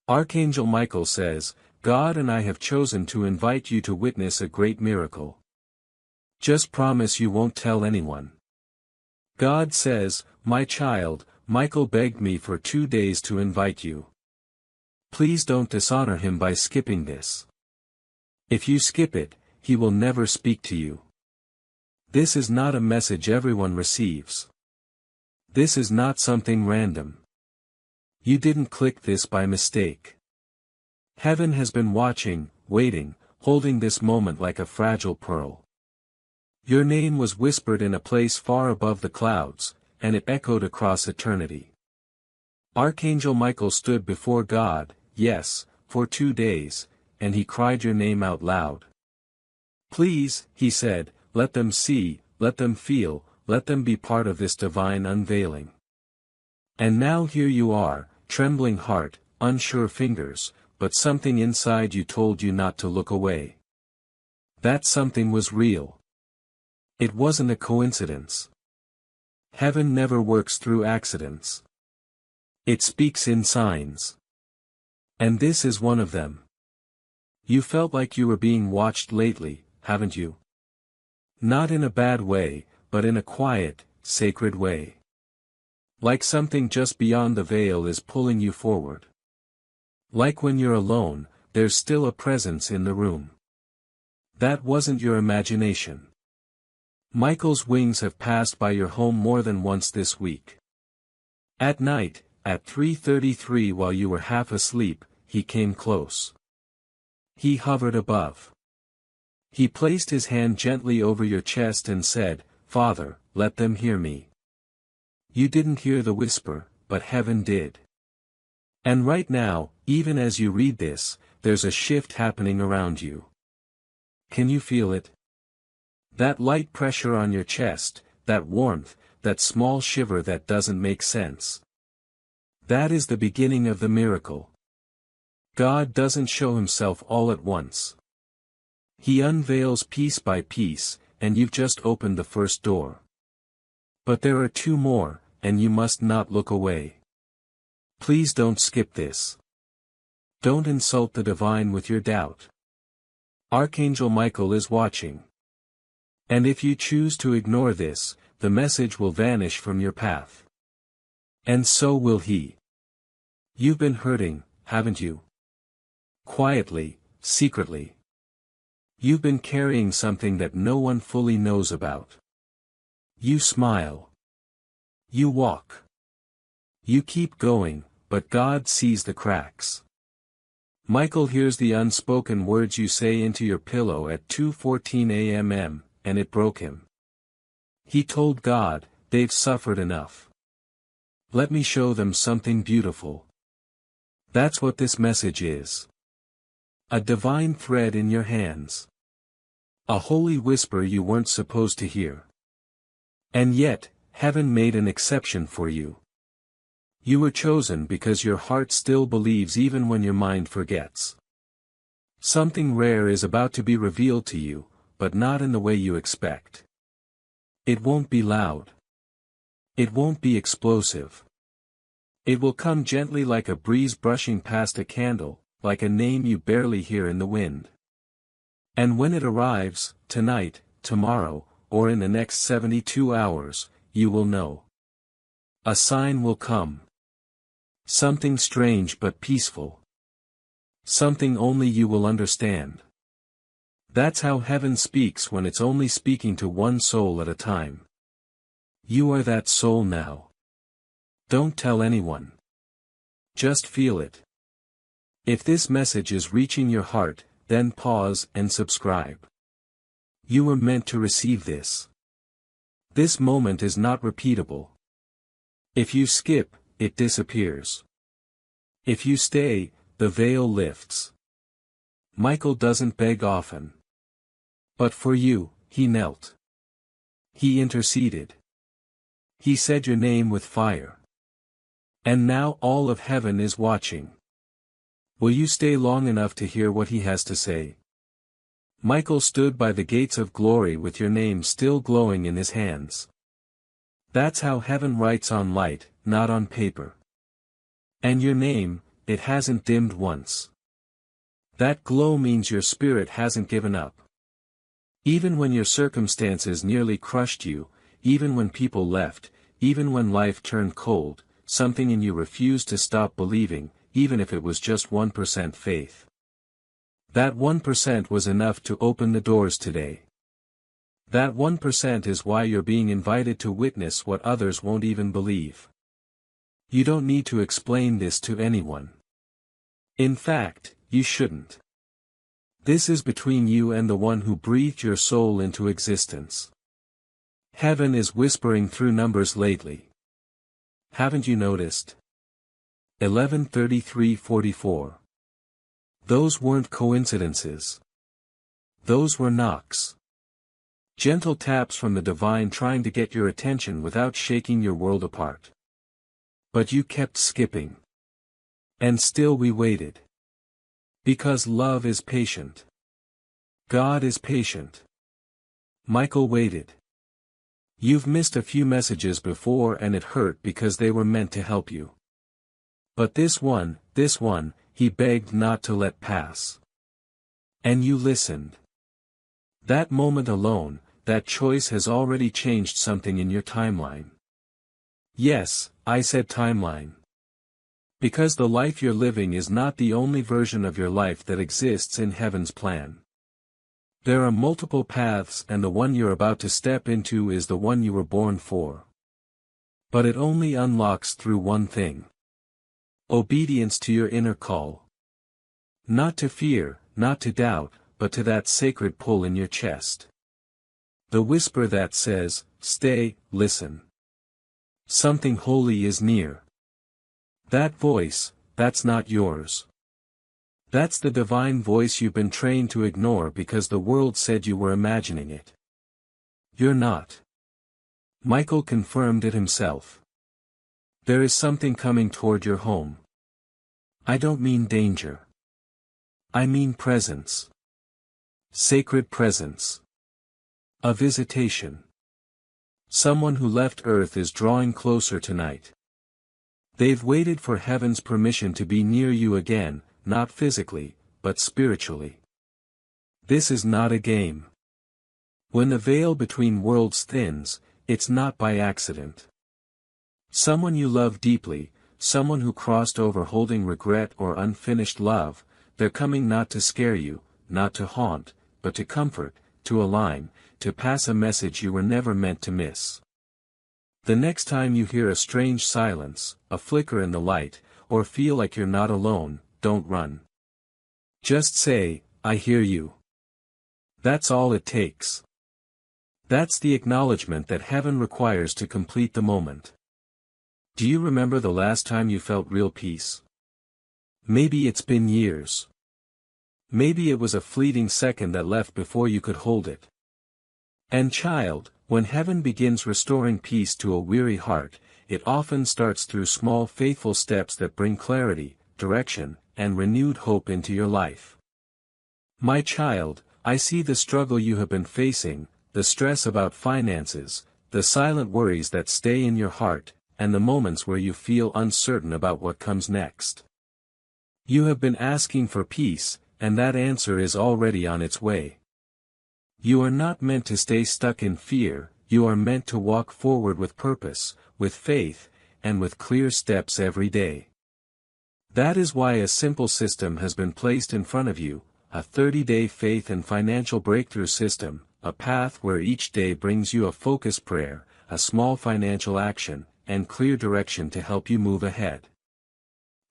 Archangel Michael says, God and I have chosen to invite you to witness a great miracle. Just promise you won't tell anyone. God says, my child, Michael begged me for 2 days to invite you. Please don't dishonor him by skipping this. If you skip it, he will never speak to you. This is not a message everyone receives. This is not something random. You didn't click this by mistake. Heaven has been watching, waiting, holding this moment like a fragile pearl. Your name was whispered in a place far above the clouds, and it echoed across eternity. Archangel Michael stood before God, yes, for 2 days, and he cried your name out loud. Please, he said, let them see, let them feel, let them be part of this divine unveiling. And now here you are, trembling heart, unsure fingers, but something inside you told you not to look away. That something was real. It wasn't a coincidence. Heaven never works through accidents. It speaks in signs. And this is one of them. You felt like you were being watched lately, haven't you? Not in a bad way, but in a quiet, sacred way. Like something just beyond the veil is pulling you forward. Like when you're alone, there's still a presence in the room. That wasn't your imagination. Michael's wings have passed by your home more than once this week. At night, at 3:33 while you were half asleep, he came close. He hovered above. He placed his hand gently over your chest and said, Father, let them hear me. You didn't hear the whisper, but heaven did. And right now, even as you read this, there's a shift happening around you. Can you feel it? That light pressure on your chest, that warmth, that small shiver that doesn't make sense. That is the beginning of the miracle. God doesn't show himself all at once. He unveils piece by piece, and you've just opened the first door. But there are 2 more, and you must not look away. Please don't skip this. Don't insult the divine with your doubt. Archangel Michael is watching. And if you choose to ignore this, the message will vanish from your path. And so will he. You've been hurting, haven't you? Quietly, secretly. You've been carrying something that no one fully knows about. You smile. You walk. You keep going, but God sees the cracks. Michael hears the unspoken words you say into your pillow at 2:14 a.m., and it broke him. He told God, they've suffered enough. Let me show them something beautiful. That's what this message is. A divine thread in your hands. A holy whisper you weren't supposed to hear. And yet, heaven made an exception for you. You were chosen because your heart still believes even when your mind forgets. Something rare is about to be revealed to you, but not in the way you expect. It won't be loud. It won't be explosive. It will come gently like a breeze brushing past a candle, like a name you barely hear in the wind. And when it arrives, tonight, tomorrow, or in the next 72 hours, you will know. A sign will come. Something strange but peaceful. Something only you will understand. That's how heaven speaks when it's only speaking to one soul at a time. You are that soul now. Don't tell anyone. Just feel it. If this message is reaching your heart, then pause and subscribe. You were meant to receive this. This moment is not repeatable. If you skip, it disappears. If you stay, the veil lifts. Michael doesn't beg often. But for you, he knelt. He interceded. He said your name with fire. And now all of heaven is watching. Will you stay long enough to hear what he has to say? Michael stood by the gates of glory with your name still glowing in his hands. That's how heaven writes on light, not on paper. And your name, it hasn't dimmed once. That glow means your spirit hasn't given up. Even when your circumstances nearly crushed you, even when people left, even when life turned cold, something in you refused to stop believing, even if it was just 1% faith. That 1% was enough to open the doors today. That 1% is why you're being invited to witness what others won't even believe. You don't need to explain this to anyone. In fact, you shouldn't. This is between you and the one who breathed your soul into existence. Heaven is whispering through numbers lately. Haven't you noticed? 11:33:44. Those weren't coincidences. Those were knocks. Gentle taps from the divine trying to get your attention without shaking your world apart. But you kept skipping. And still we waited. Because love is patient. God is patient. Michael waited. You've missed a few messages before and it hurt because they were meant to help you. But this one, he begged not to let pass. And you listened. That moment alone, that choice has already changed something in your timeline. Yes, I said timeline. Because the life you're living is not the only version of your life that exists in heaven's plan. There are multiple paths and the one you're about to step into is the one you were born for. But it only unlocks through one thing. Obedience to your inner call. Not to fear, not to doubt, but to that sacred pull in your chest. The whisper that says, stay, listen. Something holy is near. That voice, that's not yours. That's the divine voice you've been trained to ignore because the world said you were imagining it. You're not. Michael confirmed it himself. There is something coming toward your home. I don't mean danger. I mean presence. Sacred presence. A visitation. Someone who left Earth is drawing closer tonight. They've waited for heaven's permission to be near you again, not physically, but spiritually. This is not a game. When the veil between worlds thins, it's not by accident. Someone you love deeply, someone who crossed over holding regret or unfinished love, they're coming not to scare you, not to haunt, but to comfort, to align, to pass a message you were never meant to miss. The next time you hear a strange silence, a flicker in the light, or feel like you're not alone, don't run. Just say, I hear you. That's all it takes. That's the acknowledgement that heaven requires to complete the moment. Do you remember the last time you felt real peace? Maybe it's been years. Maybe it was a fleeting second that left before you could hold it. And child, when heaven begins restoring peace to a weary heart, it often starts through small faithful steps that bring clarity, direction, and renewed hope into your life. My child, I see the struggle you have been facing, the stress about finances, the silent worries that stay in your heart, and the moments where you feel uncertain about what comes next. You have been asking for peace, and that answer is already on its way. You are not meant to stay stuck in fear, you are meant to walk forward with purpose, with faith, and with clear steps every day. That is why a simple system has been placed in front of you, a 30-day faith and financial breakthrough system, a path where each day brings you a focused prayer, a small financial action, and clear direction to help you move ahead.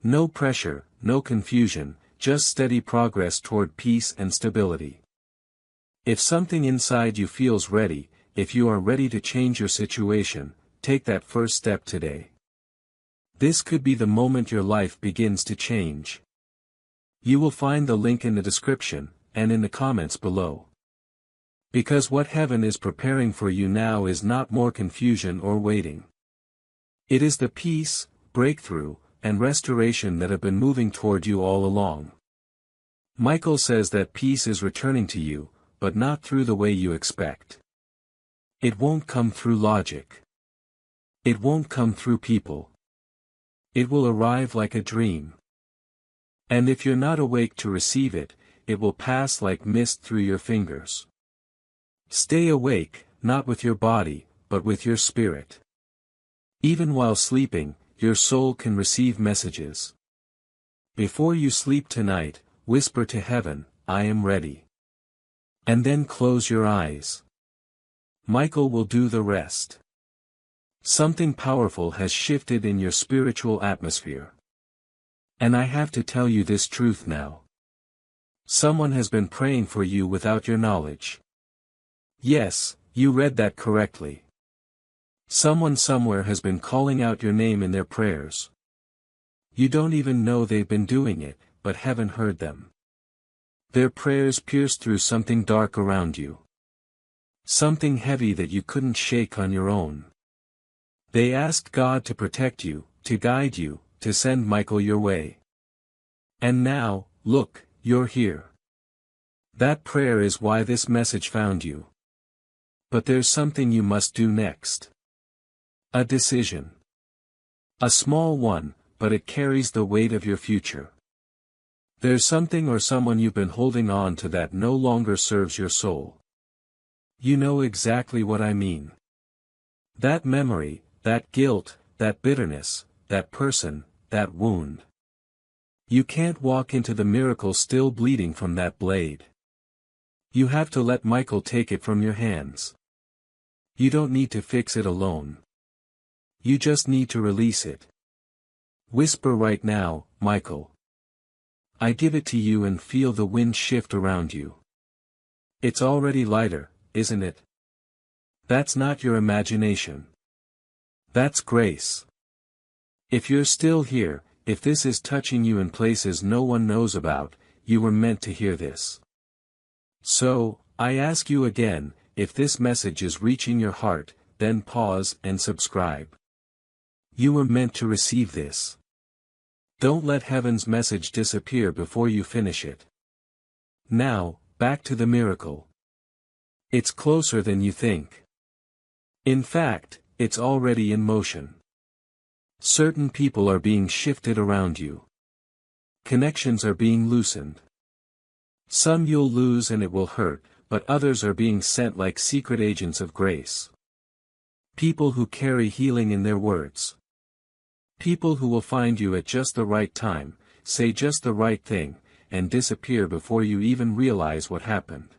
No pressure, no confusion, just steady progress toward peace and stability. If something inside you feels ready, if you are ready to change your situation, take that first step today. This could be the moment your life begins to change. You will find the link in the description, and in the comments below. Because what heaven is preparing for you now is not more confusion or waiting. It is the peace, breakthrough, and restoration that have been moving toward you all along. Michael says that peace is returning to you, but not through the way you expect. It won't come through logic. It won't come through people. It will arrive like a dream. And if you're not awake to receive it, it will pass like mist through your fingers. Stay awake, not with your body, but with your spirit. Even while sleeping, your soul can receive messages. Before you sleep tonight, whisper to heaven, I am ready. And then close your eyes. Michael will do the rest. Something powerful has shifted in your spiritual atmosphere. And I have to tell you this truth now. Someone has been praying for you without your knowledge. Yes, you read that correctly. Someone somewhere has been calling out your name in their prayers. You don't even know they've been doing it, but haven't heard them. Their prayers pierced through something dark around you. Something heavy that you couldn't shake on your own. They asked God to protect you, to guide you, to send Michael your way. And now, look, you're here. That prayer is why this message found you. But there's something you must do next. A decision. A small one, but it carries the weight of your future. There's something or someone you've been holding on to that no longer serves your soul. You know exactly what I mean. That memory, that guilt, that bitterness, that person, that wound. You can't walk into the miracle still bleeding from that blade. You have to let Michael take it from your hands. You don't need to fix it alone. You just need to release it. Whisper right now, Michael. I give it to you and feel the wind shift around you. It's already lighter, isn't it? That's not your imagination. That's grace. If you're still here, if this is touching you in places no one knows about, you were meant to hear this. So, I ask you again, if this message is reaching your heart, then pause and subscribe. You were meant to receive this. Don't let heaven's message disappear before you finish it. Now, back to the miracle. It's closer than you think. In fact, it's already in motion. Certain people are being shifted around you. Connections are being loosened. Some you'll lose and it will hurt, but others are being sent like secret agents of grace. People who carry healing in their words. People who will find you at just the right time, say just the right thing, and disappear before you even realize what happened.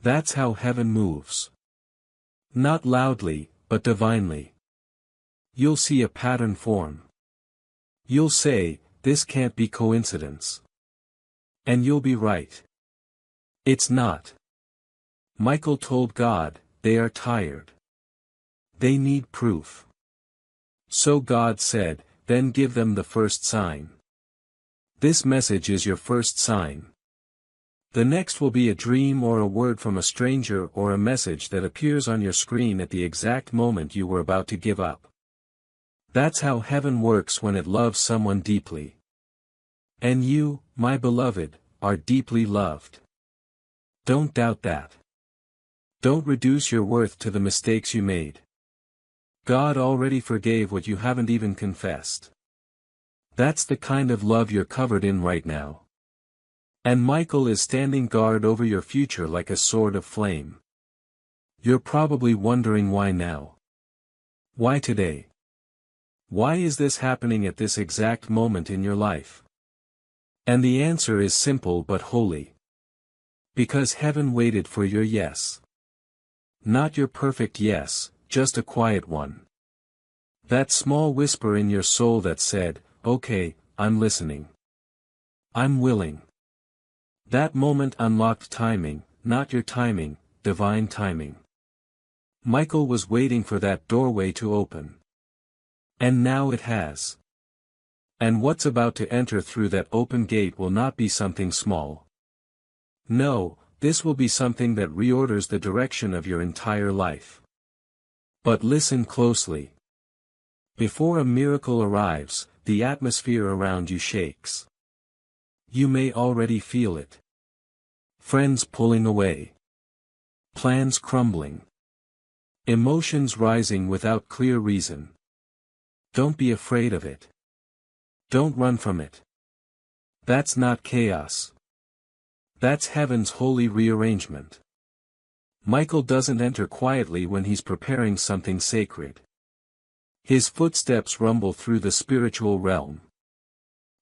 That's how heaven moves. Not loudly, but divinely. You'll see a pattern form. You'll say, this can't be coincidence. And you'll be right. It's not. Michael told God, they are tired. They need proof. So God said, then give them the first sign. This message is your first sign. The next will be a dream or a word from a stranger or a message that appears on your screen at the exact moment you were about to give up. That's how heaven works when it loves someone deeply. And you, my beloved, are deeply loved. Don't doubt that. Don't reduce your worth to the mistakes you made. God already forgave what you haven't even confessed. That's the kind of love you're covered in right now. And Michael is standing guard over your future like a sword of flame. You're probably wondering why now. Why today? Why is this happening at this exact moment in your life? And the answer is simple but holy. Because heaven waited for your yes. Not your perfect yes, just a quiet one. That small whisper in your soul that said, okay, I'm listening. I'm willing. That moment unlocked timing, not your timing, divine timing. Michael was waiting for that doorway to open. And now it has. And what's about to enter through that open gate will not be something small. No, this will be something that reorders the direction of your entire life. But listen closely. Before a miracle arrives, the atmosphere around you shakes. You may already feel it. Friends pulling away. Plans crumbling. Emotions rising without clear reason. Don't be afraid of it. Don't run from it. That's not chaos. That's heaven's holy rearrangement. Michael doesn't enter quietly when he's preparing something sacred. His footsteps rumble through the spiritual realm.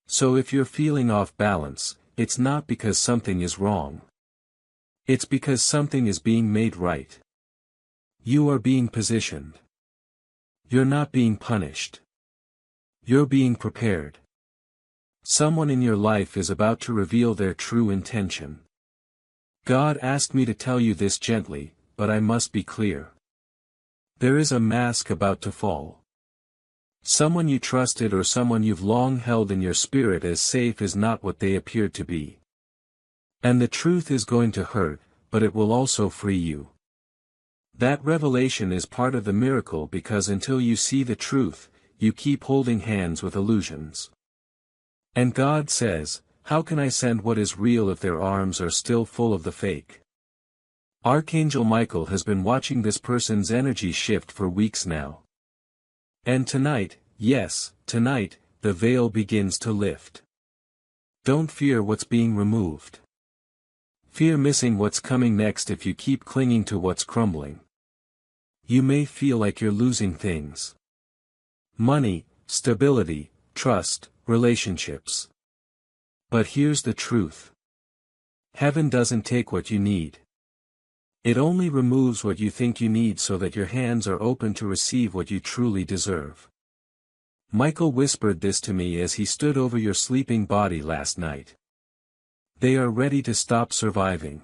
So if you're feeling off balance, it's not because something is wrong. It's because something is being made right. You are being positioned. You're not being punished. You're being prepared. Someone in your life is about to reveal their true intention. God asked me to tell you this gently, but I must be clear. There is a mask about to fall. Someone you trusted or someone you've long held in your spirit as safe is not what they appeared to be. And the truth is going to hurt, but it will also free you. That revelation is part of the miracle because until you see the truth, you keep holding hands with illusions. And God says, how can I send what is real if their arms are still full of the fake? Archangel Michael has been watching this person's energy shift for weeks now. And tonight, yes, tonight, the veil begins to lift. Don't fear what's being removed. Fear missing what's coming next if you keep clinging to what's crumbling. You may feel like you're losing things. Money, stability, trust, relationships. But here's the truth. Heaven doesn't take what you need. It only removes what you think you need so that your hands are open to receive what you truly deserve. Michael whispered this to me as he stood over your sleeping body last night. They are ready to stop surviving.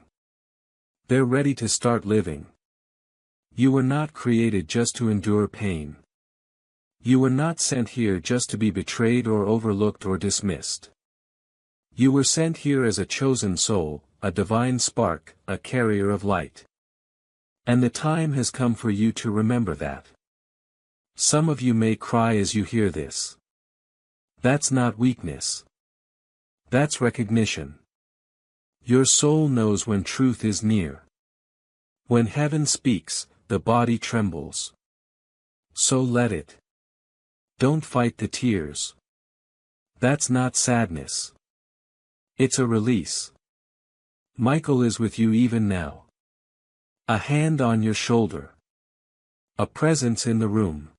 They're ready to start living. You were not created just to endure pain. You were not sent here just to be betrayed or overlooked or dismissed. You were sent here as a chosen soul, a divine spark, a carrier of light. And the time has come for you to remember that. Some of you may cry as you hear this. That's not weakness. That's recognition. Your soul knows when truth is near. When heaven speaks, the body trembles. So let it. Don't fight the tears. That's not sadness. It's a release. Michael is with you even now. A hand on your shoulder. A presence in the room.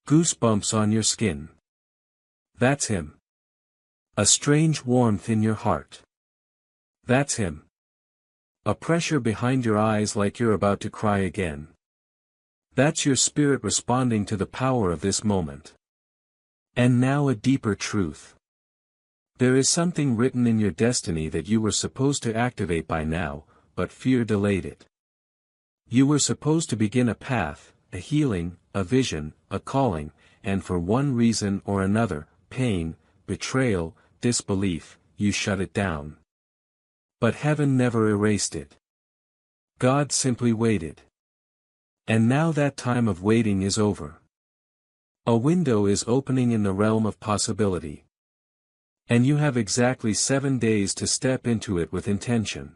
Goosebumps on your skin. That's him. A strange warmth in your heart. That's him. A pressure behind your eyes like you're about to cry again. That's your spirit responding to the power of this moment. And now a deeper truth. There is something written in your destiny that you were supposed to activate by now, but fear delayed it. You were supposed to begin a path, a healing, a vision, a calling, and for one reason or another, pain, betrayal, disbelief, you shut it down. But heaven never erased it. God simply waited. And now that time of waiting is over. A window is opening in the realm of possibility. And you have exactly 7 days to step into it with intention.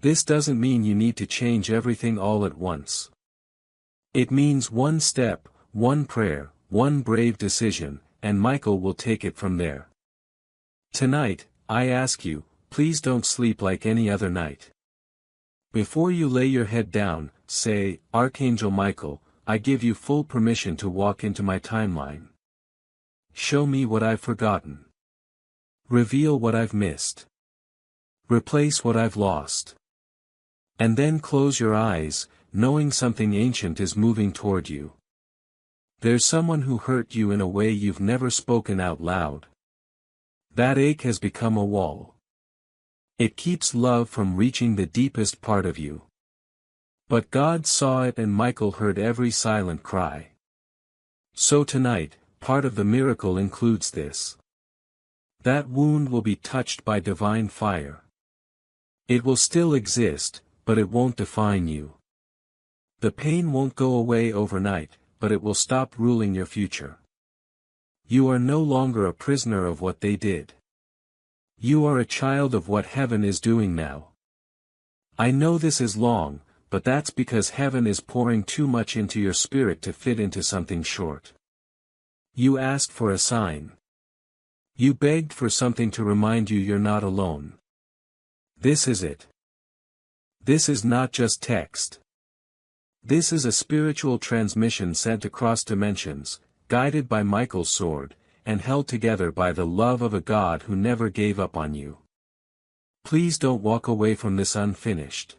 This doesn't mean you need to change everything all at once. It means one step, one prayer, one brave decision, and Michael will take it from there. Tonight, I ask you, please don't sleep like any other night. Before you lay your head down, say, Archangel Michael, I give you full permission to walk into my timeline. Show me what I've forgotten. Reveal what I've missed. Replace what I've lost. And then close your eyes, knowing something ancient is moving toward you. There's someone who hurt you in a way you've never spoken out loud. That ache has become a wall. It keeps love from reaching the deepest part of you. But God saw it and Michael heard every silent cry. So tonight, part of the miracle includes this. That wound will be touched by divine fire. It will still exist, but it won't define you. The pain won't go away overnight, but it will stop ruling your future. You are no longer a prisoner of what they did. You are a child of what heaven is doing now. I know this is long, but that's because heaven is pouring too much into your spirit to fit into something short. You asked for a sign. You begged for something to remind you you're not alone. This is it. This is not just text. This is a spiritual transmission sent across dimensions, guided by Michael's sword, and held together by the love of a God who never gave up on you. Please don't walk away from this unfinished.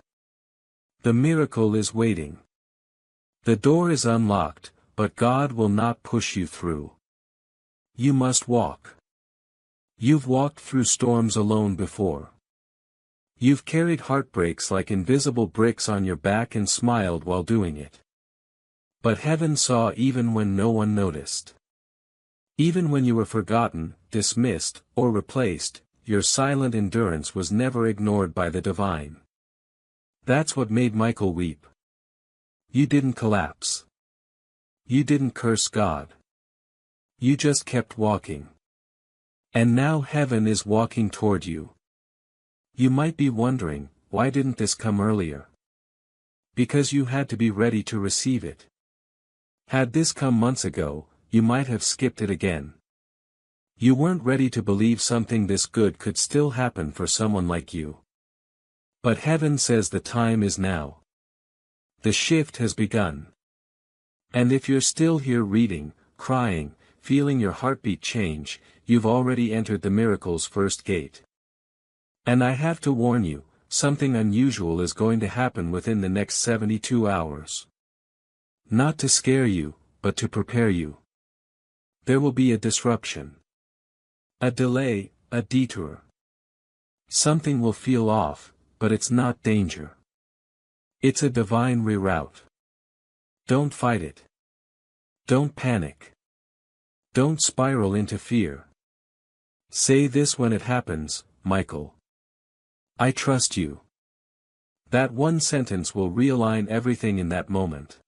The miracle is waiting. The door is unlocked, but God will not push you through. You must walk. You've walked through storms alone before. You've carried heartbreaks like invisible bricks on your back and smiled while doing it. But heaven saw even when no one noticed. Even when you were forgotten, dismissed, or replaced, your silent endurance was never ignored by the divine. That's what made Michael weep. You didn't collapse. You didn't curse God. You just kept walking. And now heaven is walking toward you. You might be wondering, why didn't this come earlier? Because you had to be ready to receive it. Had this come months ago, you might have skipped it again. You weren't ready to believe something this good could still happen for someone like you. But heaven says the time is now. The shift has begun. And if you're still here reading, crying, feeling your heartbeat change, you've already entered the miracle's first gate. And I have to warn you, something unusual is going to happen within the next 72 hours. Not to scare you, but to prepare you. There will be a disruption. A delay, a detour. Something will feel off, but it's not danger. It's a divine reroute. Don't fight it. Don't panic. Don't spiral into fear. Say this when it happens, Michael. I trust you. That one sentence will realign everything in that moment.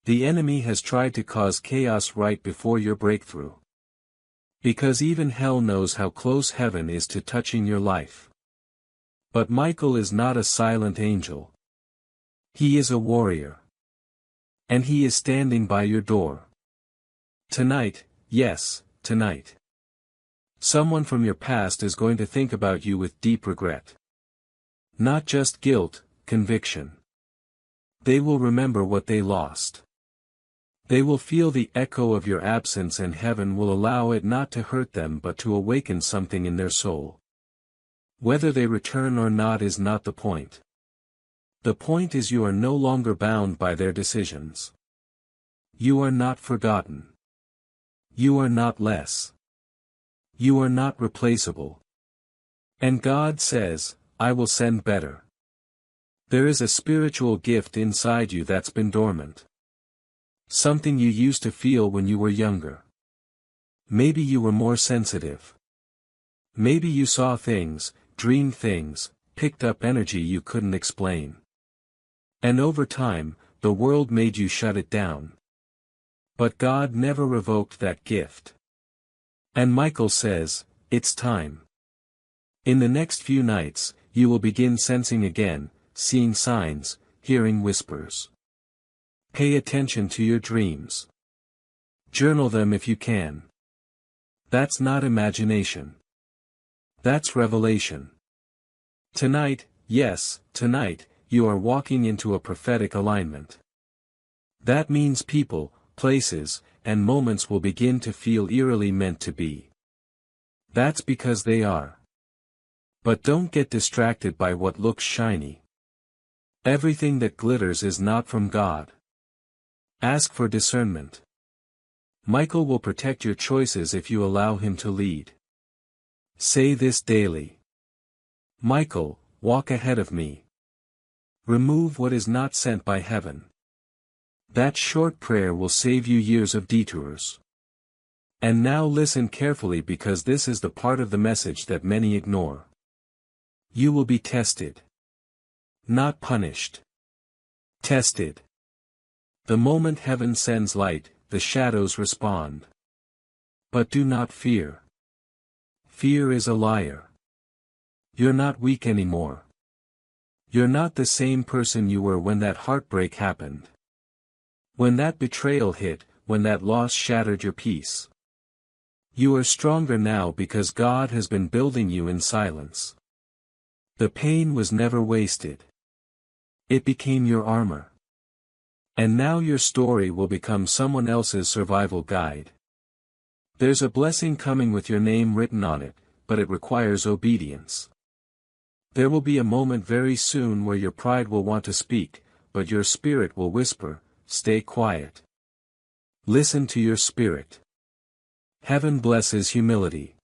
The enemy has tried to cause chaos right before your breakthrough. Because even hell knows how close heaven is to touching your life. But Michael is not a silent angel. He is a warrior. And he is standing by your door. Tonight, yes, tonight. Someone from your past is going to think about you with deep regret. Not just guilt, conviction. They will remember what they lost. They will feel the echo of your absence, and heaven will allow it not to hurt them but to awaken something in their soul. Whether they return or not is not the point. The point is you are no longer bound by their decisions. You are not forgotten. You are not less. You are not replaceable. And God says, I will send better. There is a spiritual gift inside you that's been dormant. Something you used to feel when you were younger. Maybe you were more sensitive. Maybe you saw things, dreamed things, picked up energy you couldn't explain. And over time, the world made you shut it down. But God never revoked that gift. And Michael says, it's time. In the next few nights, you will begin sensing again, seeing signs, hearing whispers. Pay attention to your dreams. Journal them if you can. That's not imagination. That's revelation. Tonight, yes, tonight, you are walking into a prophetic alignment. That means people, places, and moments will begin to feel eerily meant to be. That's because they are. But don't get distracted by what looks shiny. Everything that glitters is not from God. Ask for discernment. Michael will protect your choices if you allow him to lead. Say this daily. Michael, walk ahead of me. Remove what is not sent by heaven. That short prayer will save you years of detours. And now listen carefully, because this is the part of the message that many ignore. You will be tested. Not punished. Tested. The moment heaven sends light, the shadows respond. But do not fear. Fear is a liar. You're not weak anymore. You're not the same person you were when that heartbreak happened. When that betrayal hit, when that loss shattered your peace. You are stronger now because God has been building you in silence. The pain was never wasted. It became your armor. And now your story will become someone else's survival guide. There's a blessing coming with your name written on it, but it requires obedience. There will be a moment very soon where your pride will want to speak, but your spirit will whisper, "Stay quiet." Listen to your spirit. Heaven blesses humility.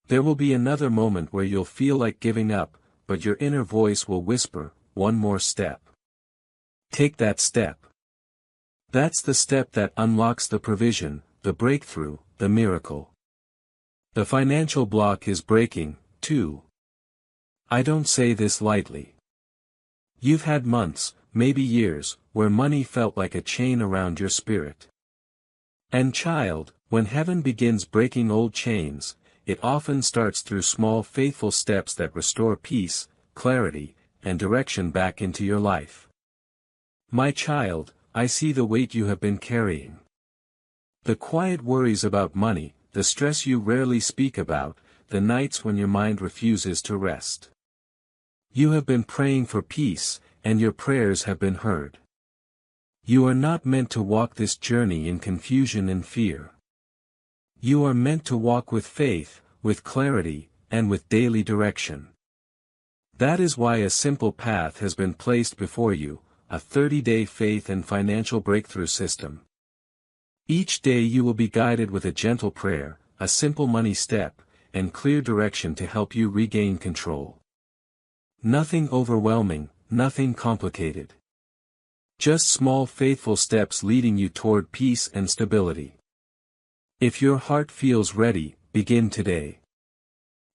There will be another moment where you'll feel like giving up, but your inner voice will whisper, "One more step." Take that step. That's the step that unlocks the provision, the breakthrough, the miracle. The financial block is breaking, too. I don't say this lightly. You've had months, maybe years, where money felt like a chain around your spirit. And child, when heaven begins breaking old chains, it often starts through small faithful steps that restore peace, clarity, and direction back into your life. My child, I see the weight you have been carrying. The quiet worries about money, the stress you rarely speak about, the nights when your mind refuses to rest. You have been praying for peace, and your prayers have been heard. You are not meant to walk this journey in confusion and fear. You are meant to walk with faith, with clarity, and with daily direction. That is why a simple path has been placed before you, a 30-day faith and financial breakthrough system. Each day you will be guided with a gentle prayer, a simple money step, and clear direction to help you regain control. Nothing overwhelming, nothing complicated. Just small faithful steps leading you toward peace and stability. If your heart feels ready, begin today.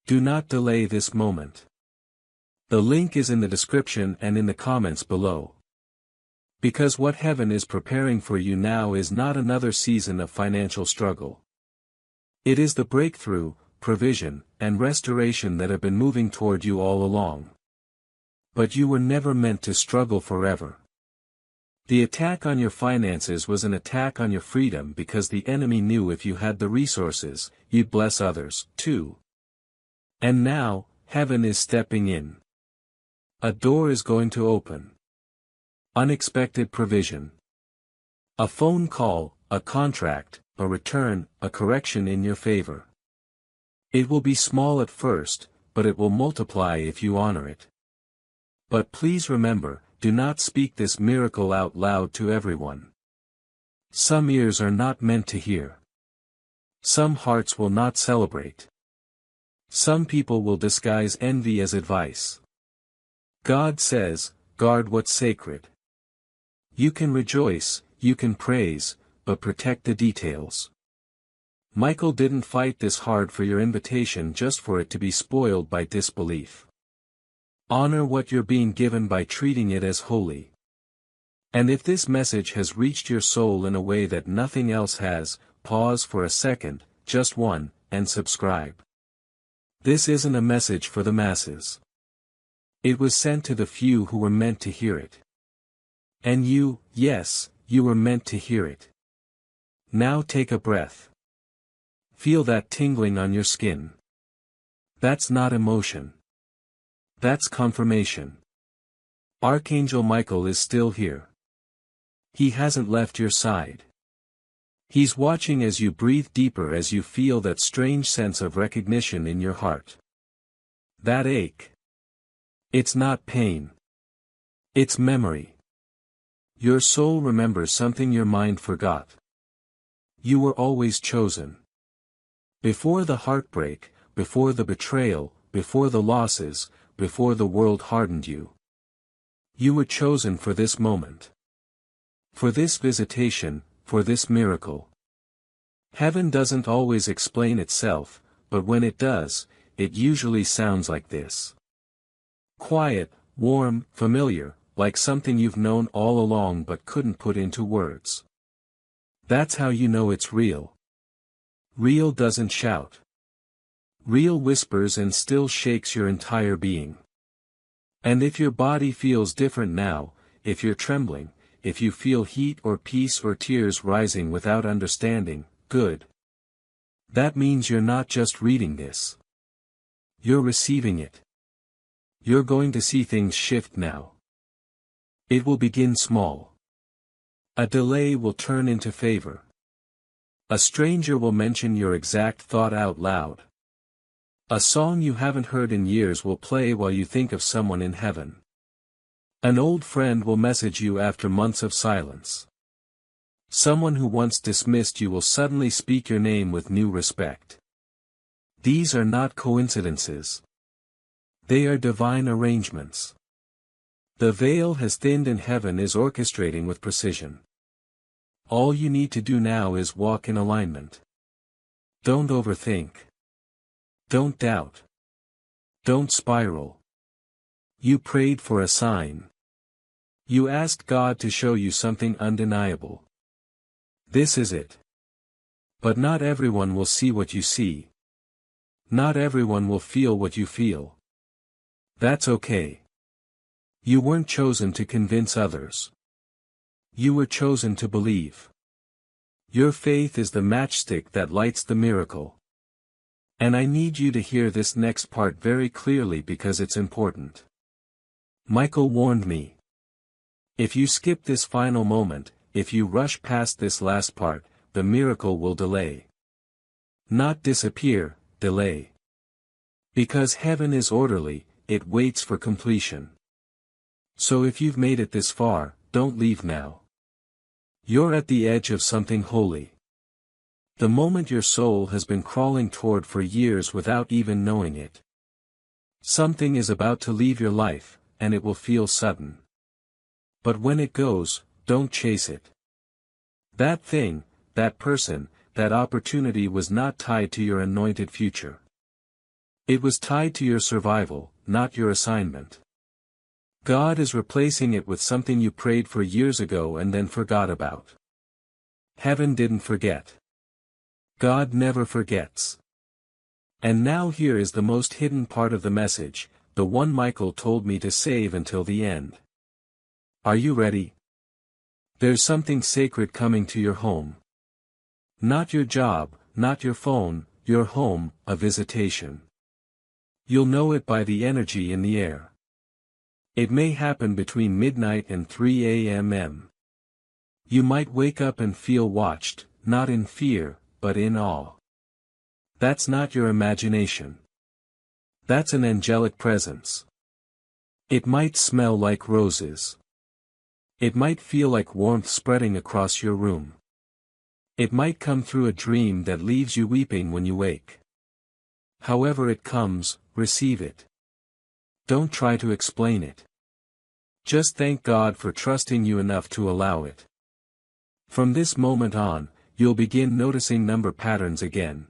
Do not delay this moment. The link is in the description and in the comments below. Because what heaven is preparing for you now is not another season of financial struggle. It is the breakthrough, provision, and restoration that have been moving toward you all along. But you were never meant to struggle forever. The attack on your finances was an attack on your freedom because the enemy knew if you had the resources, you'd bless others, too. And now, heaven is stepping in. A door is going to open. Unexpected provision. A phone call, a contract, a return, a correction in your favor. It will be small at first, but it will multiply if you honor it. But please remember, do not speak this miracle out loud to everyone. Some ears are not meant to hear. Some hearts will not celebrate. Some people will disguise envy as advice. God says, guard what's sacred. You can rejoice, you can praise, but protect the details. Michael didn't fight this hard for your invitation just for it to be spoiled by disbelief. Honor what you're being given by treating it as holy. And if this message has reached your soul in a way that nothing else has, pause for a second, just one, and subscribe. This isn't a message for the masses. It was sent to the few who were meant to hear it. And you, yes, you were meant to hear it. Now take a breath. Feel that tingling on your skin. That's not emotion. That's confirmation. Archangel Michael is still here. He hasn't left your side. He's watching as you breathe deeper, as you feel that strange sense of recognition in your heart. That ache. It's not pain. It's memory. Your soul remembers something your mind forgot. You were always chosen. Before the heartbreak, before the betrayal, before the losses, before the world hardened you. You were chosen for this moment. For this visitation, for this miracle. Heaven doesn't always explain itself, but when it does, it usually sounds like this. Quiet, warm, familiar, like something you've known all along but couldn't put into words. That's how you know it's real. Real doesn't shout. Real whispers and still shakes your entire being. And if your body feels different now, if you're trembling, if you feel heat or peace or tears rising without understanding, good. That means you're not just reading this. You're receiving it. You're going to see things shift now. It will begin small. A delay will turn into favor. A stranger will mention your exact thought out loud. A song you haven't heard in years will play while you think of someone in heaven. An old friend will message you after months of silence. Someone who once dismissed you will suddenly speak your name with new respect. These are not coincidences. They are divine arrangements. The veil has thinned and heaven is orchestrating with precision. All you need to do now is walk in alignment. Don't overthink. Don't doubt. Don't spiral. You prayed for a sign. You asked God to show you something undeniable. This is it. But not everyone will see what you see. Not everyone will feel what you feel. That's okay. You weren't chosen to convince others. You were chosen to believe. Your faith is the matchstick that lights the miracle. And I need you to hear this next part very clearly because it's important. Michael warned me. If you skip this final moment, if you rush past this last part, the miracle will delay. Not disappear, delay. Because heaven is orderly, it waits for completion. So if you've made it this far, don't leave now. You're at the edge of something holy. The moment your soul has been crawling toward for years without even knowing it. Something is about to leave your life, and it will feel sudden. But when it goes, don't chase it. That thing, that person, that opportunity was not tied to your anointed future. It was tied to your survival, not your assignment. God is replacing it with something you prayed for years ago and then forgot about. Heaven didn't forget. God never forgets. And now here is the most hidden part of the message, the one Michael told me to save until the end. Are you ready? There's something sacred coming to your home. Not your job, not your phone, your home, a visitation. You'll know it by the energy in the air. It may happen between midnight and 3 a.m. You might wake up and feel watched, not in fear, but in awe. That's not your imagination. That's an angelic presence. It might smell like roses. It might feel like warmth spreading across your room. It might come through a dream that leaves you weeping when you wake. However it comes, receive it. Don't try to explain it. Just thank God for trusting you enough to allow it. From this moment on, you'll begin noticing number patterns again.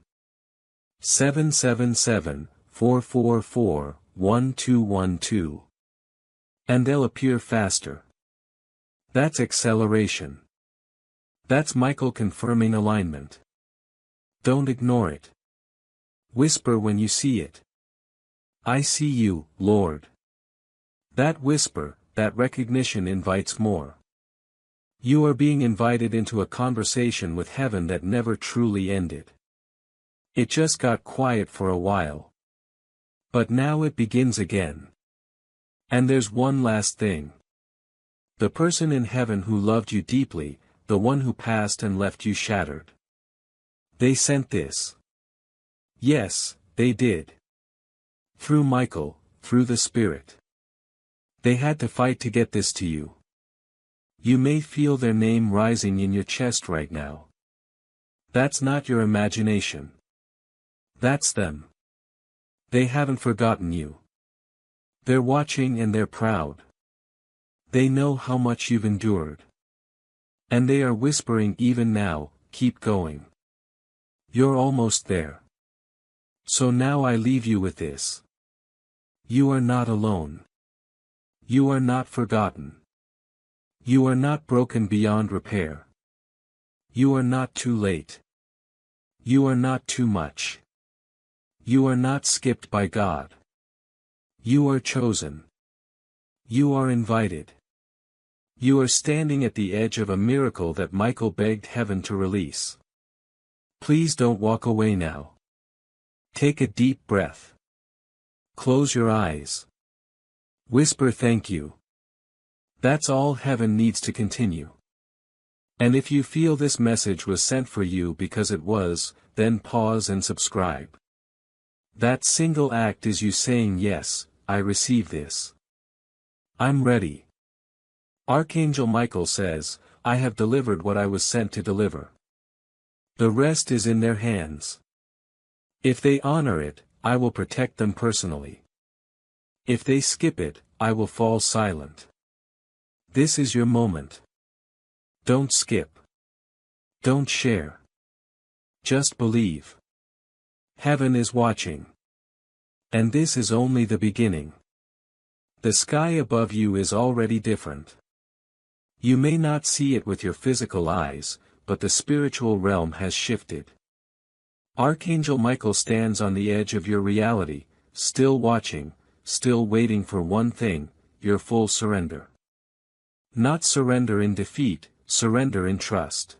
777, 444, 1212. And they'll appear faster. That's acceleration. That's Michael confirming alignment. Don't ignore it. Whisper when you see it. I see you, Lord. That whisper, that recognition invites more. You are being invited into a conversation with heaven that never truly ended. It just got quiet for a while. But now it begins again. And there's one last thing. The person in heaven who loved you deeply, the one who passed and left you shattered. They sent this. Yes, they did. Through Michael, through the Spirit. They had to fight to get this to you. You may feel their name rising in your chest right now. That's not your imagination. That's them. They haven't forgotten you. They're watching and they're proud. They know how much you've endured. And they are whispering even now, keep going. You're almost there. So now I leave you with this. You are not alone. You are not forgotten. You are not broken beyond repair. You are not too late. You are not too much. You are not skipped by God. You are chosen. You are invited. You are standing at the edge of a miracle that Michael begged heaven to release. Please don't walk away now. Take a deep breath. Close your eyes. Whisper thank you. That's all heaven needs to continue. And if you feel this message was sent for you because it was, then pause and subscribe. That single act is you saying yes, I receive this. I'm ready. Archangel Michael says, I have delivered what I was sent to deliver. The rest is in their hands. If they honor it, I will protect them personally. If they skip it, I will fall silent. This is your moment. Don't skip. Don't share. Just believe. Heaven is watching. And this is only the beginning. The sky above you is already different. You may not see it with your physical eyes, but the spiritual realm has shifted. Archangel Michael stands on the edge of your reality, still watching, still waiting for one thing, your full surrender. Not surrender in defeat, surrender in trust.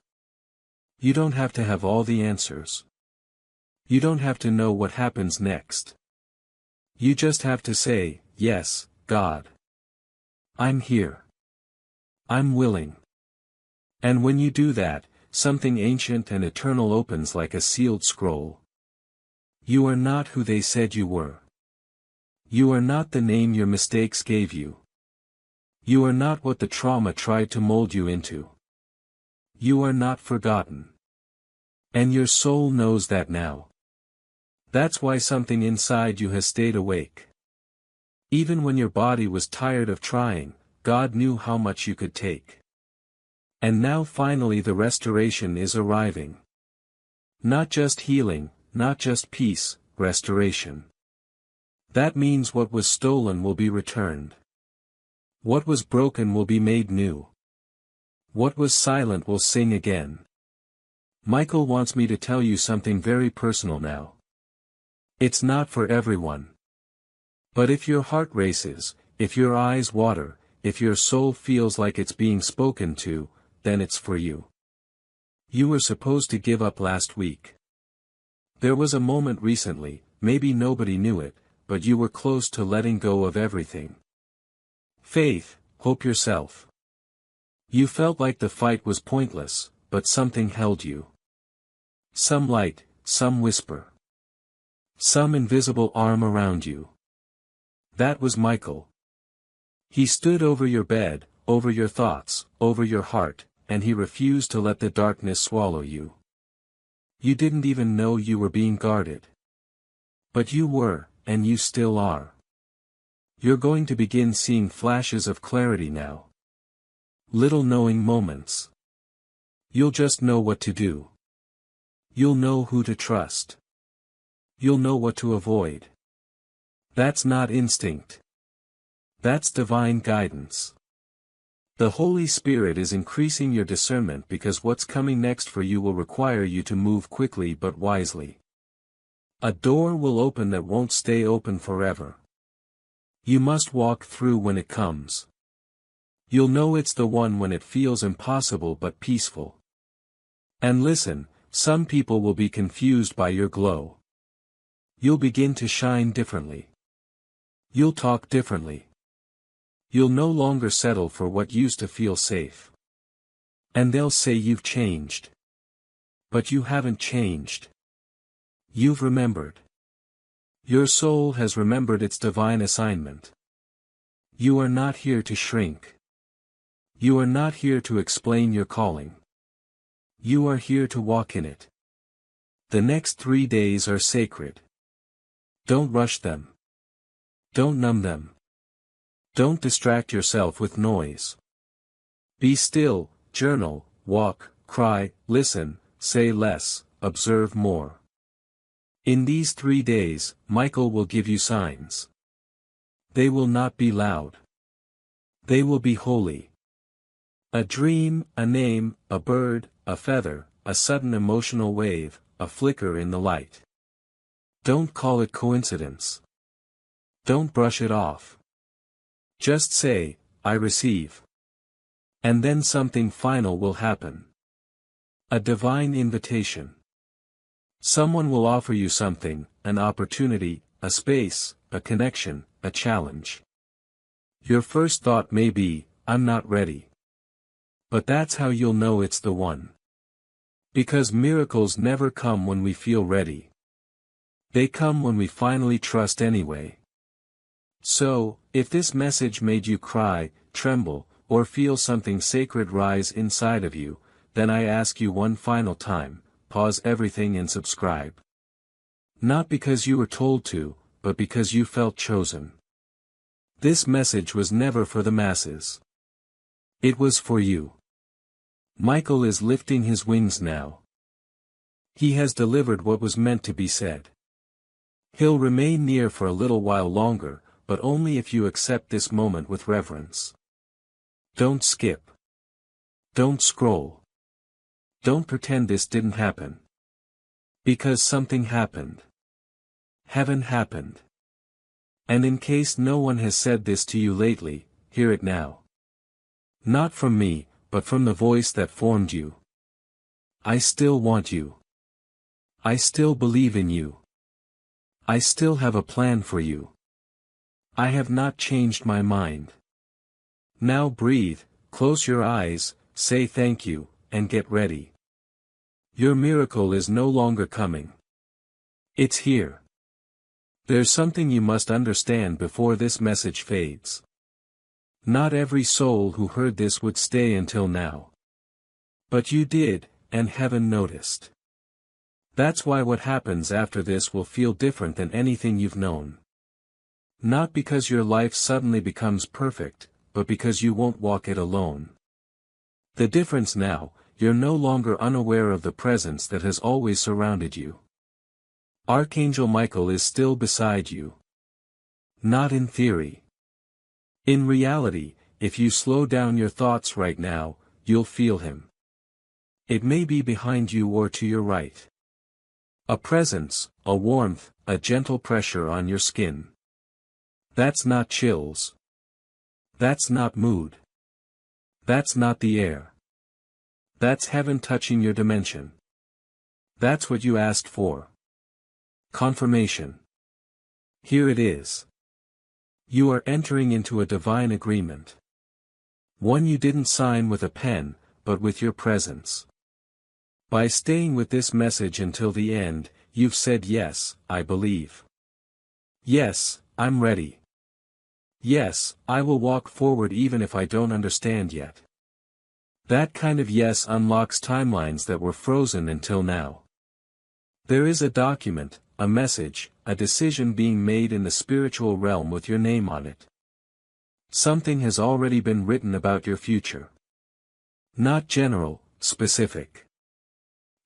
You don't have to have all the answers. You don't have to know what happens next. You just have to say, yes, God. I'm here. I'm willing. And when you do that, something ancient and eternal opens like a sealed scroll. You are not who they said you were. You are not the name your mistakes gave you. You are not what the trauma tried to mold you into. You are not forgotten. And your soul knows that now. That's why something inside you has stayed awake. Even when your body was tired of trying, God knew how much you could take. And now finally the restoration is arriving. Not just healing, not just peace, restoration. That means what was stolen will be returned. What was broken will be made new. What was silent will sing again. Michael wants me to tell you something very personal now. It's not for everyone. But if your heart races, if your eyes water, if your soul feels like it's being spoken to, then it's for you. You were supposed to give up last week. There was a moment recently, maybe nobody knew it, but you were close to letting go of everything. Faith, hope yourself. You felt like the fight was pointless, but something held you. Some light, some whisper. Some invisible arm around you. That was Michael. He stood over your bed, over your thoughts, over your heart, and he refused to let the darkness swallow you. You didn't even know you were being guarded. But you were, and you still are. You're going to begin seeing flashes of clarity now. Little knowing moments. You'll just know what to do. You'll know who to trust. You'll know what to avoid. That's not instinct. That's divine guidance. The Holy Spirit is increasing your discernment because what's coming next for you will require you to move quickly but wisely. A door will open that won't stay open forever. You must walk through when it comes. You'll know it's the one when it feels impossible but peaceful. And listen, some people will be confused by your glow. You'll begin to shine differently. You'll talk differently. You'll no longer settle for what used to feel safe. And they'll say you've changed. But you haven't changed. You've remembered. Your soul has remembered its divine assignment. You are not here to shrink. You are not here to explain your calling. You are here to walk in it. The next 3 days are sacred. Don't rush them. Don't numb them. Don't distract yourself with noise. Be still, journal, walk, cry, listen, say less, observe more. In these 3 days, Michael will give you signs. They will not be loud. They will be holy. A dream, a name, a bird, a feather, a sudden emotional wave, a flicker in the light. Don't call it coincidence. Don't brush it off. Just say, I receive. And then something final will happen. A divine invitation. Someone will offer you something, an opportunity, a space, a connection, a challenge. Your first thought may be, I'm not ready. But that's how you'll know it's the one. Because miracles never come when we feel ready. They come when we finally trust anyway. So, if this message made you cry, tremble, or feel something sacred rise inside of you, then I ask you one final time, pause everything and subscribe. Not because you were told to, but because you felt chosen. This message was never for the masses. It was for you. Michael is lifting his wings now. He has delivered what was meant to be said. He'll remain near for a little while longer, but only if you accept this moment with reverence. Don't skip. Don't scroll. Don't pretend this didn't happen. Because something happened. Heaven happened. And in case no one has said this to you lately, hear it now. Not from me, but from the voice that formed you. I still want you. I still believe in you. I still have a plan for you. I have not changed my mind. Now breathe, close your eyes, say thank you, and get ready. Your miracle is no longer coming. It's here. There's something you must understand before this message fades. Not every soul who heard this would stay until now. But you did, and heaven noticed. That's why what happens after this will feel different than anything you've known. Not because your life suddenly becomes perfect, but because you won't walk it alone. The difference now, you're no longer unaware of the presence that has always surrounded you. Archangel Michael is still beside you. Not in theory. In reality, if you slow down your thoughts right now, you'll feel him. It may be behind you or to your right. A presence, a warmth, a gentle pressure on your skin. That's not chills. That's not mood. That's not the air. That's heaven touching your dimension. That's what you asked for. Confirmation. Here it is. You are entering into a divine agreement. One you didn't sign with a pen, but with your presence. By staying with this message until the end, you've said yes, I believe. Yes, I'm ready. Yes, I will walk forward even if I don't understand yet. That kind of yes unlocks timelines that were frozen until now. There is a document, a message, a decision being made in the spiritual realm with your name on it. Something has already been written about your future. Not general, specific.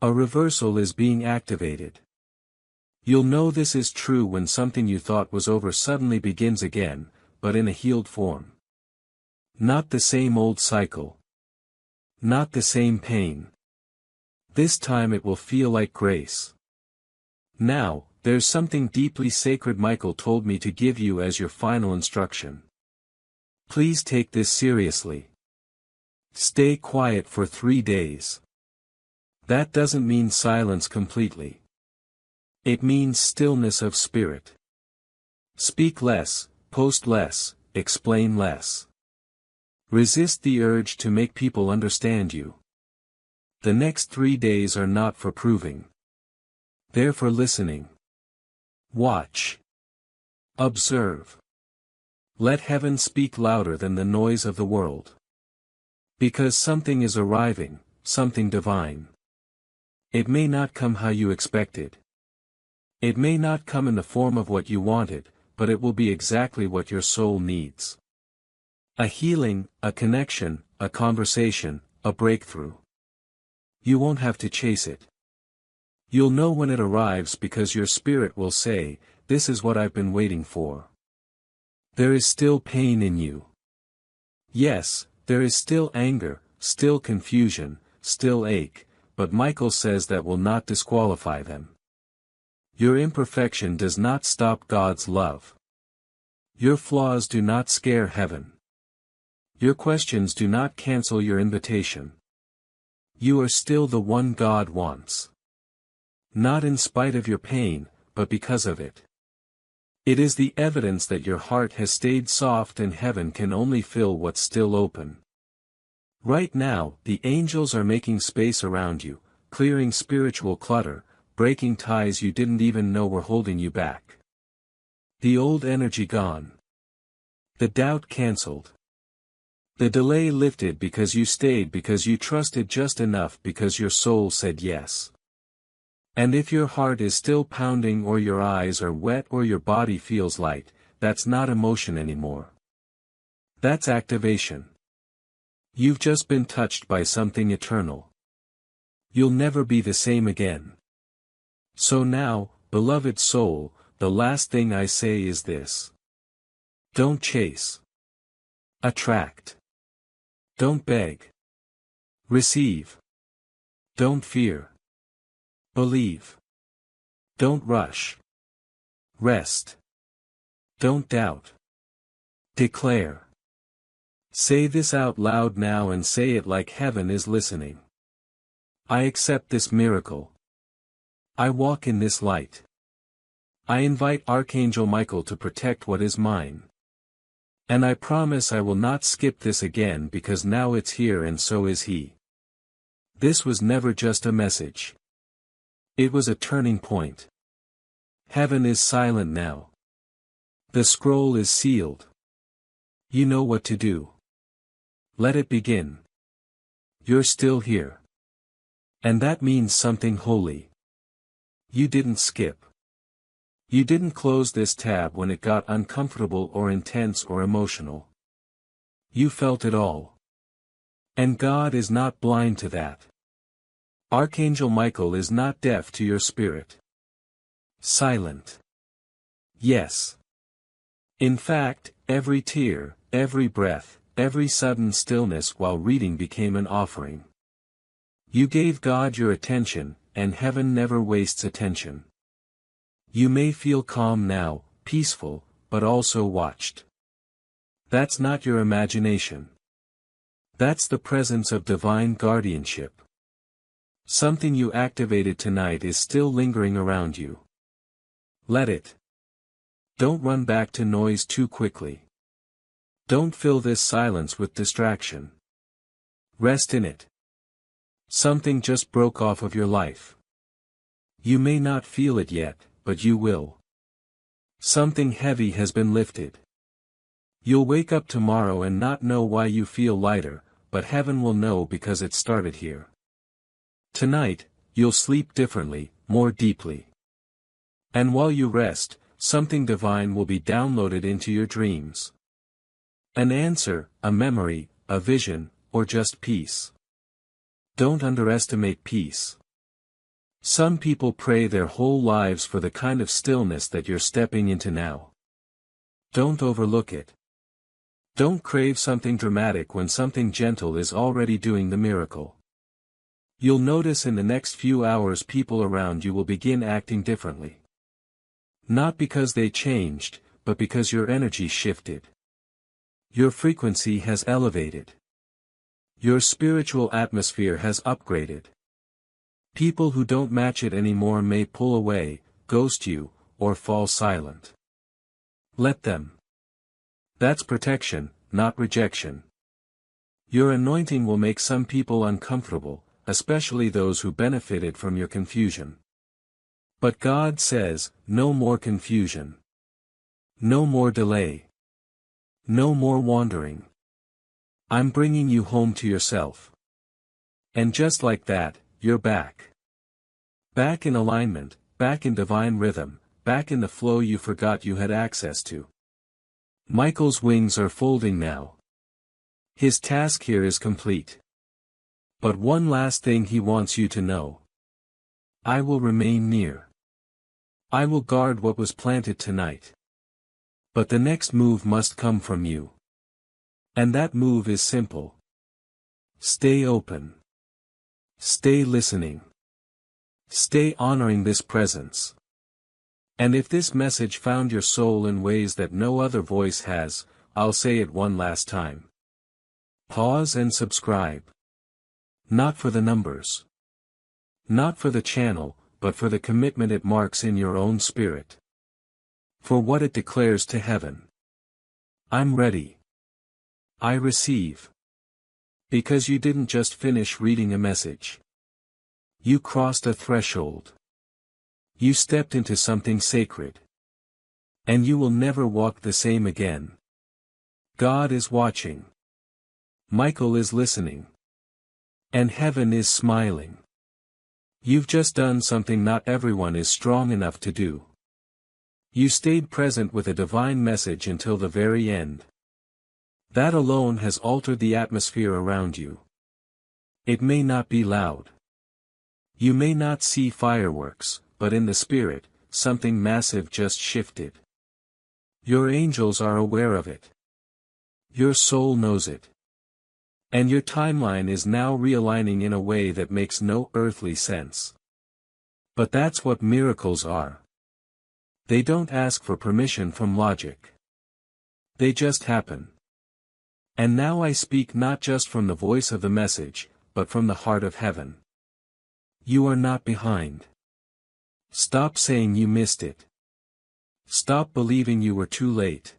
A reversal is being activated. You'll know this is true when something you thought was over suddenly begins again, but in a healed form. Not the same old cycle. Not the same pain. This time it will feel like grace. Now, there's something deeply sacred Michael told me to give you as your final instruction. Please take this seriously. Stay quiet for 3 days. That doesn't mean silence completely. It means stillness of spirit. Speak less, post less, explain less. Resist the urge to make people understand you. The next 3 days are not for proving. They're for listening. Watch. Observe. Let heaven speak louder than the noise of the world. Because something is arriving, something divine. It may not come how you expected. It may not come in the form of what you wanted, but it will be exactly what your soul needs. A healing, a connection, a conversation, a breakthrough. You won't have to chase it. You'll know when it arrives because your spirit will say, "This is what I've been waiting for." There is still pain in you. Yes, there is still anger, still confusion, still ache, but Michael says that will not disqualify them. Your imperfection does not stop God's love. Your flaws do not scare heaven. Your questions do not cancel your invitation. You are still the one God wants. Not in spite of your pain, but because of it. It is the evidence that your heart has stayed soft and heaven can only fill what's still open. Right now, the angels are making space around you, clearing spiritual clutter, breaking ties you didn't even know were holding you back. The old energy gone. The doubt cancelled. The delay lifted because you stayed, because you trusted just enough, because your soul said yes. And if your heart is still pounding, or your eyes are wet, or your body feels light, that's not emotion anymore. That's activation. You've just been touched by something eternal. You'll never be the same again. So now, beloved soul, the last thing I say is this. Don't chase. Attract. Don't beg. Receive. Don't fear. Believe. Don't rush. Rest. Don't doubt. Declare. Say this out loud now, and say it like heaven is listening. I accept this miracle. I walk in this light. I invite Archangel Michael to protect what is mine. And I promise I will not skip this again, because now it's here and so is he. This was never just a message. It was a turning point. Heaven is silent now. The scroll is sealed. You know what to do. Let it begin. You're still here. And that means something holy. You didn't skip. You didn't close this tab when it got uncomfortable or intense or emotional. You felt it all. And God is not blind to that. Archangel Michael is not deaf to your spirit. Silent. Yes. In fact, every tear, every breath, every sudden stillness while reading became an offering. You gave God your attention, and heaven never wastes attention. You may feel calm now, peaceful, but also watched. That's not your imagination. That's the presence of divine guardianship. Something you activated tonight is still lingering around you. Let it. Don't run back to noise too quickly. Don't fill this silence with distraction. Rest in it. Something just broke off of your life. You may not feel it yet, but you will. Something heavy has been lifted. You'll wake up tomorrow and not know why you feel lighter, but heaven will know because it started here. Tonight, you'll sleep differently, more deeply. And while you rest, something divine will be downloaded into your dreams. An answer, a memory, a vision, or just peace. Don't underestimate peace. Some people pray their whole lives for the kind of stillness that you're stepping into now. Don't overlook it. Don't crave something dramatic when something gentle is already doing the miracle. You'll notice in the next few hours people around you will begin acting differently. Not because they changed, but because your energy shifted. Your frequency has elevated. Your spiritual atmosphere has upgraded. People who don't match it anymore may pull away, ghost you, or fall silent. Let them. That's protection, not rejection. Your anointing will make some people uncomfortable, especially those who benefited from your confusion. But God says, no more confusion. No more delay. No more wandering. I'm bringing you home to yourself. And just like that, you're back. Back in alignment, back in divine rhythm, back in the flow you forgot you had access to. Michael's wings are folding now. His task here is complete. But one last thing he wants you to know. I will remain near. I will guard what was planted tonight. But the next move must come from you. And that move is simple. Stay open. Stay listening. Stay honoring this presence. And if this message found your soul in ways that no other voice has, I'll say it one last time. Pause and subscribe. Not for the numbers. Not for the channel, but for the commitment it marks in your own spirit. For what it declares to heaven. I'm ready. I receive. Because you didn't just finish reading a message. You crossed a threshold. You stepped into something sacred. And you will never walk the same again. God is watching. Michael is listening. And heaven is smiling. You've just done something not everyone is strong enough to do. You stayed present with a divine message until the very end. That alone has altered the atmosphere around you. It may not be loud. You may not see fireworks, but in the spirit, something massive just shifted. Your angels are aware of it. Your soul knows it. And your timeline is now realigning in a way that makes no earthly sense. But that's what miracles are. They don't ask for permission from logic. They just happen. And now I speak not just from the voice of the message, but from the heart of heaven. You are not behind. Stop saying you missed it. Stop believing you were too late.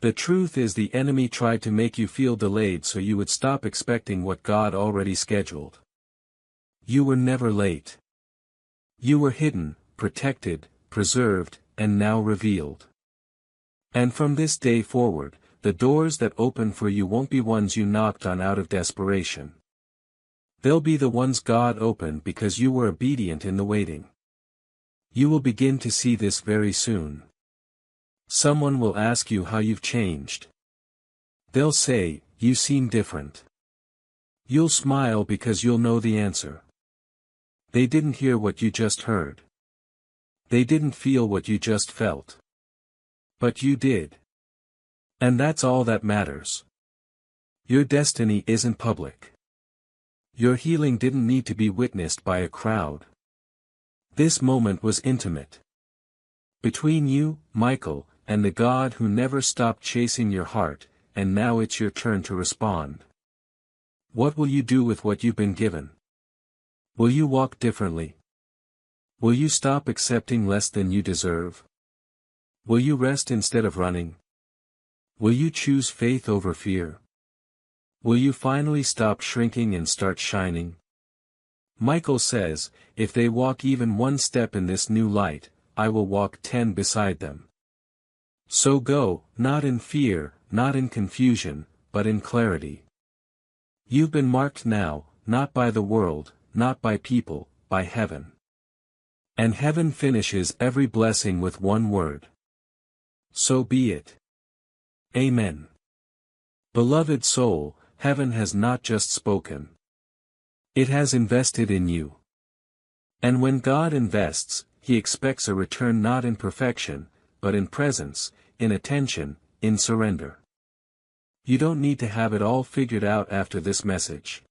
The truth is the enemy tried to make you feel delayed so you would stop expecting what God already scheduled. You were never late. You were hidden, protected, preserved, and now revealed. And from this day forward, the doors that open for you won't be ones you knocked on out of desperation. They'll be the ones God opened because you were obedient in the waiting. You will begin to see this very soon. Someone will ask you how you've changed. They'll say, "You seem different." You'll smile because you'll know the answer. They didn't hear what you just heard. They didn't feel what you just felt. But you did. And that's all that matters. Your destiny isn't public. Your healing didn't need to be witnessed by a crowd. This moment was intimate. Between you, Michael, and the God who never stopped chasing your heart, and now it's your turn to respond. What will you do with what you've been given? Will you walk differently? Will you stop accepting less than you deserve? Will you rest instead of running? Will you choose faith over fear? Will you finally stop shrinking and start shining? Michael says, if they walk even one step in this new light, I will walk 10 beside them. So go, not in fear, not in confusion, but in clarity. You've been marked now, not by the world, not by people, by heaven. And heaven finishes every blessing with one word. So be it. Amen. Beloved soul, heaven has not just spoken. It has invested in you. And when God invests, He expects a return not in perfection, but in presence, in attention, in surrender. You don't need to have it all figured out after this message.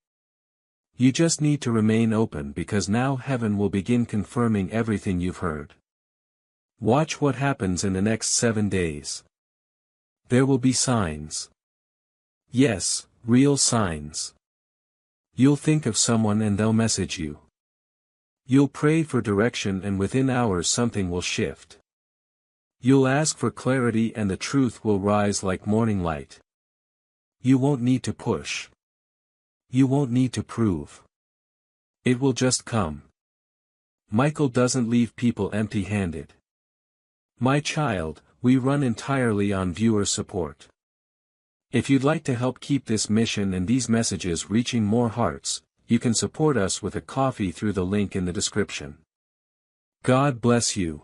You just need to remain open because now heaven will begin confirming everything you've heard. Watch what happens in the next 7 days. There will be signs. Yes, real signs. You'll think of someone and they'll message you. You'll pray for direction and within hours something will shift. You'll ask for clarity and the truth will rise like morning light. You won't need to push. You won't need to prove. It will just come. Michael doesn't leave people empty-handed. My child, we run entirely on viewer support. If you'd like to help keep this mission and these messages reaching more hearts, you can support us with a coffee through the link in the description. God bless you.